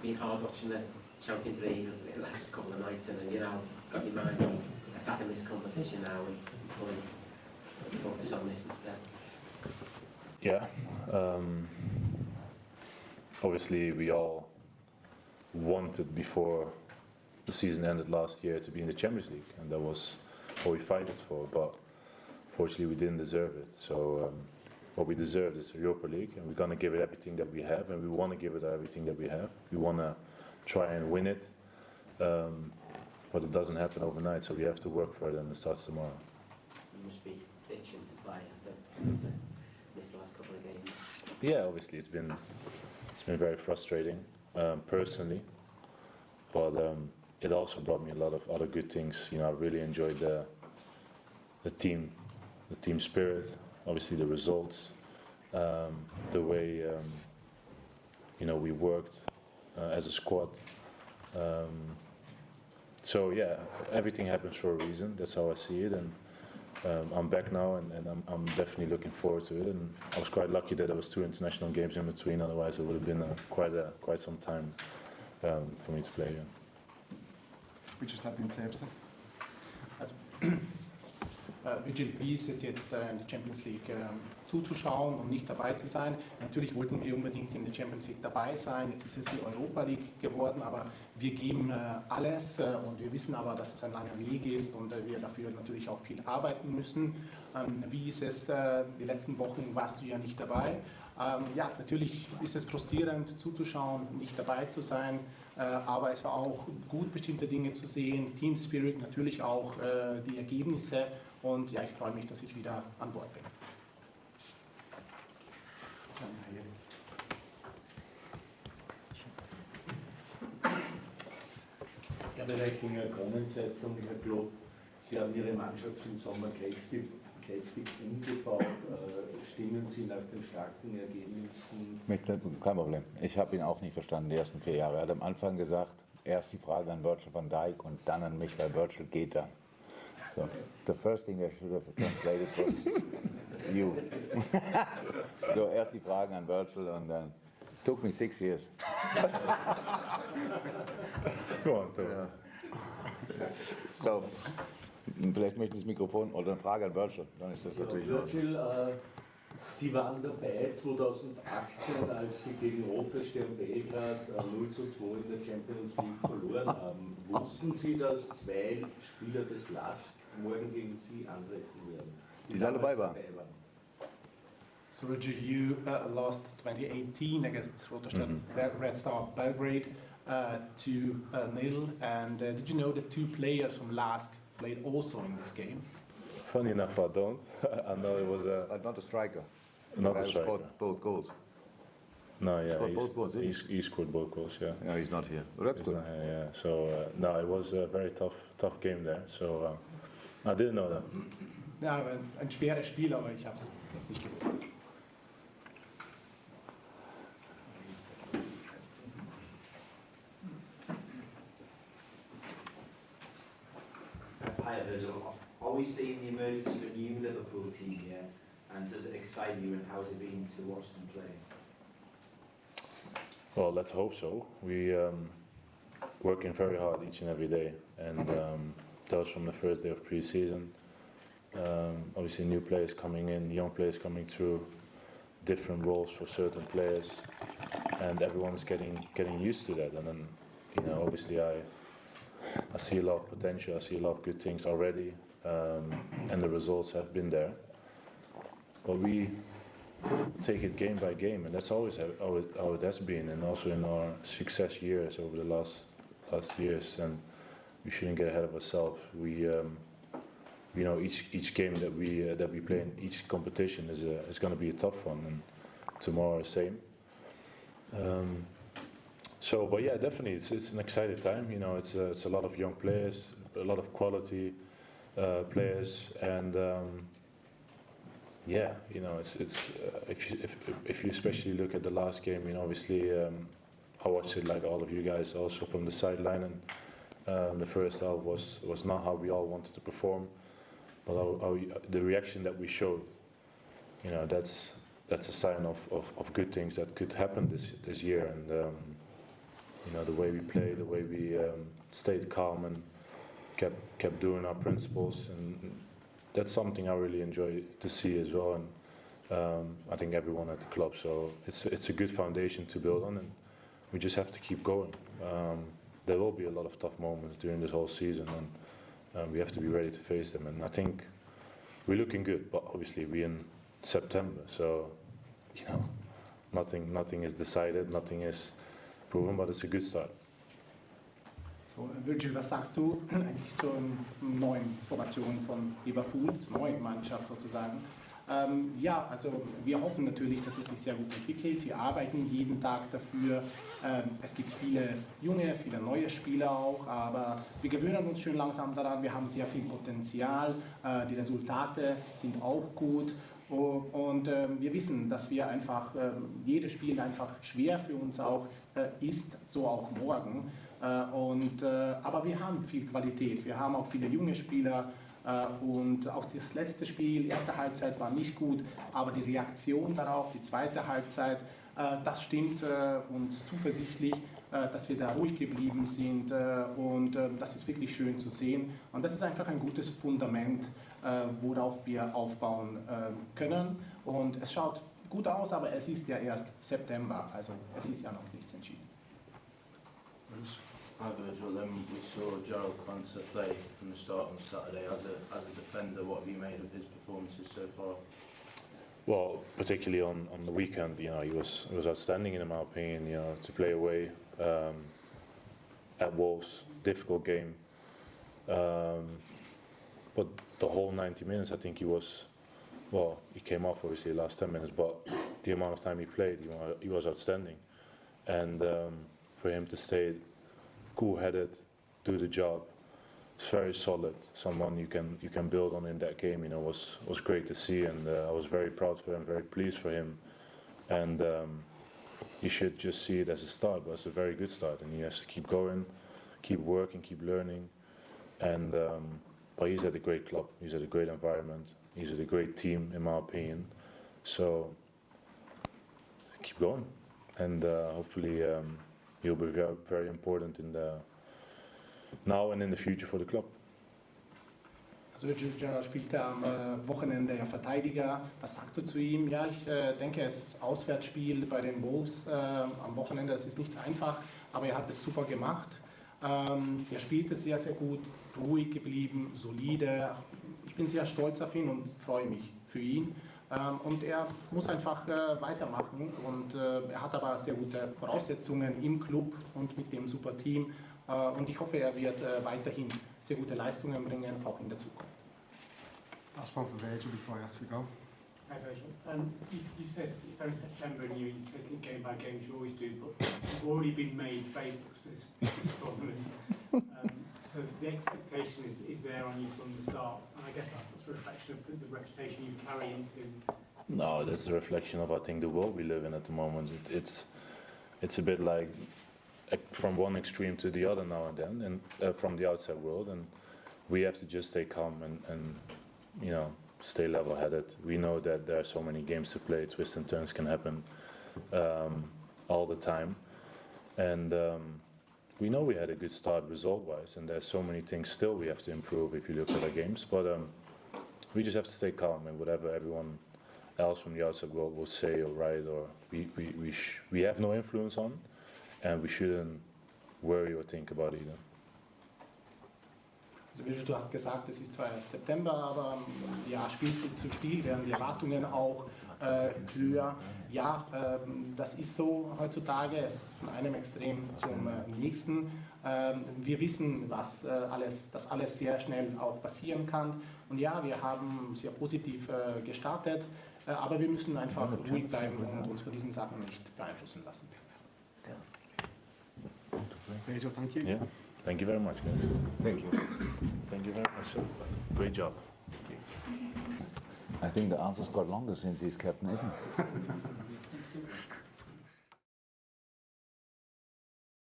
been hard watching the Champions League the last couple of nights, and you know, got your mind attacking this competition now and fully focus on this instead. Yeah, obviously we all wanted before the season ended last year to be in the Champions League, and that was what we fought for, but fortunately we didn't deserve it. So what we deserve is the Europa League, and we're going to give it everything that we have, and we want to give it everything that we have. We want to try and win it, but it doesn't happen overnight, so we have to work for it, and it starts tomorrow. You must be itching to play after this last couple of games. Yeah, obviously it's been very frustrating personally, but it also brought me a lot of other good things. You know, I really enjoyed the team spirit, obviously the results, the way you know, we worked as a squad. So yeah, everything happens for a reason. That's how I see it, and I'm back now, and I'm definitely looking forward to it. And I was quite lucky that there was 2 international games in between. Otherwise, it would have been quite some time for me to play. Yeah. Virgil hat ihn selbst. Also, Virgil, wie ist es jetzt in der Champions League zuzuschauen und nicht dabei zu sein? Natürlich wollten wir unbedingt in der Champions League dabei sein, jetzt ist es die Europa League geworden, aber wir geben alles und wir wissen aber, dass es ein langer Weg ist und wir dafür natürlich auch viel arbeiten müssen. Wie ist es, die letzten Wochen warst du ja nicht dabei. Ja, natürlich ist es frustrierend zuzuschauen, nicht dabei zu sein, aber es war auch gut, bestimmte Dinge zu sehen, Team Spirit, natürlich auch die Ergebnisse, und ja, ich freue mich, dass ich wieder an Bord bin. Ja, bei der Chinger Kronenzeitung, Herr Klo, Sie haben Ihre Mannschaft im Sommer kräftig umgebaut. Stimmen Sie nach den starken Ergebnissen? Kein Problem. Ich habe ihn auch nicht verstanden, die ersten 4 Jahre. Er hat am Anfang gesagt, erst die Frage an Virgil van Dijk und dann an mich, weil Virgil geht da. So, the first thing I should have translated was you. So, erst die Fragen an Virgil und dann took me 6 years. Go on, Tom. So, vielleicht möchte ich das Mikrofon oder eine Frage an Virgil, dann ist das natürlich. Virgil, Sie waren dabei 2018, als Sie gegen Roterstern Belgrad 0:2 in der Champions League verloren haben. Wussten Sie, dass 2 Spieler des LASK morgen gegen Sie antreten werden? Die dabei waren. So Virgil, you lost 2018 against Rotterdam Red Star Belgrade 2-0, and did you know that 2 players from LASK played also in this game? Funny enough, I don't. I know it was Not a striker. Not a striker. Scored both goals. No, yeah, Scored both goals, he scored both goals. Yeah. No, he's not here. Well, that's good. Yeah. So no, it was a very tough game there. So I didn't know that. Ja, ein schweres Spiel, aber ich habe es nicht gewusst. Hi Virgil, are we seeing the emergence of a new Liverpool team here, and does it excite you, and how has it been to watch them play? Well, let's hope so. We working very hard each and every day, and that was from the first day of pre-season. Obviously new players coming in, young players coming through, different roles for certain players, and everyone's getting used to that. And then, you know, obviously I see a lot of potential, I see a lot of good things already, and the results have been there. But we take it game by game, and that's always how it has been, and also in our success years over the last years. And we shouldn't get ahead of ourselves. We, you know, each game that we play in each competition is going to be a tough one, and tomorrow the same. So, but yeah, definitely, it's an exciting time. You know, it's a lot of young players, a lot of quality players, and yeah, you know, it's if you especially look at the last game, you know, obviously I watched it like all of you guys, also from the sideline, and the first half was not how we all wanted to perform, but the reaction that we showed, you know, that's a sign of good things that could happen this year, and the way we played, the way we stayed calm and kept doing our principles, and that's something I really enjoy to see as well. And I think everyone at the club. So it's a good foundation to build on, and we just have to keep going. There will be a lot of tough moments during this whole season, and we have to be ready to face them. And I think we're looking good, but obviously we're in September, so nothing is decided, nothing is proven, but it's a good start. So, Virgil, was sagst du eigentlich zur neuen Formation von Liverpool, zur neuen Mannschaft sozusagen? Ja, also wir hoffen natürlich, dass es sich sehr gut entwickelt. Wir arbeiten jeden Tag dafür. Es gibt viele junge, viele neue Spieler auch, aber wir gewöhnen uns schön langsam daran. Wir haben sehr viel Potenzial. Die Resultate sind auch gut. Und wir wissen, dass wir einfach, jedes Spiel einfach schwer für uns auch ist, so auch morgen. Aber wir haben viel Qualität. Wir haben auch viele junge Spieler. Und auch das letzte Spiel, erste Halbzeit war nicht gut, aber die Reaktion darauf, die zweite Halbzeit, das stimmt uns zuversichtlich, dass wir da ruhig geblieben sind und das ist wirklich schön zu sehen. Und das ist einfach ein gutes Fundament, worauf wir aufbauen können. Und es schaut gut aus, aber es ist ja erst September, also es ist ja noch nichts entschieden. Hi Virgil, we saw Joe Quansah play from the start on Saturday. As a defender, what have you made of his performances so far? Well, particularly on the weekend, he was outstanding in my opinion. To play away at Wolves, difficult game. But the whole 90 minutes, I think he came off obviously the last 10 minutes, but the amount of time he played, he was outstanding. And for him to stay cool-headed, do the job, it's very solid. Someone you can build on in that game, was great to see, and I was very proud for him, very pleased for him. And you should just see it as a start, but it's a very good start, and he has to keep going, keep working, keep learning. And but he's at a great club, he's at a great environment, he's at a great team, in my opinion. So keep going, and hopefully. He'll be very, very important now and in the future for the club. Also Virgil spielte am Wochenende ja Verteidiger. Was sagst du zu ihm? Ja, ich denke, es ist Auswärtsspiel bei den Wolves am Wochenende. Das ist nicht einfach, aber er hat es super gemacht. Er spielte sehr, sehr gut, ruhig geblieben, solide. Ich bin sehr stolz auf ihn und freue mich für ihn. Und er muss einfach weitermachen und er hat aber sehr gute Voraussetzungen im Club und mit dem super Team und ich hoffe, er wird weiterhin sehr gute Leistungen bringen, auch in der Zukunft. Last one for Virgil before I ask you to go. Hi Virgil. You said it's only September and you said game by game as you always do, but you've already been made favourites for this tournament. So the expectation is there on you from the start, and I guess that's a reflection of the reputation you carry into. No, that's a reflection of, I think, the world we live in at the moment. It's a bit like from one extreme to the other now and then, and from the outside world, and we have to just stay calm and stay level-headed. We know that there are so many games to play, twists and turns can happen all the time, and we know we had a good start result-wise, and there's so many things still we have to improve if you look at our games, but we just have to stay calm, and whatever everyone else from the outside world will say or write, or we have no influence on, and we shouldn't worry or think about either. Also Virgil, du hast gesagt, es ist zwar erst September, aber ja, Spiel zu Spiel werden die Erwartungen auch höher. Ja, das ist so heutzutage, es ist von einem Extrem zum nächsten. Wir wissen, dass alles sehr schnell auch passieren kann. Und ja, wir haben sehr positiv gestartet, aber wir müssen einfach ruhig bleiben und uns von diesen Sachen nicht beeinflussen lassen. Virgil, thank you. Yeah, thank you very much, guys. Thank you. Thank you very much. Sir. Great job. I think the answers got longer since he's captain, isn't it?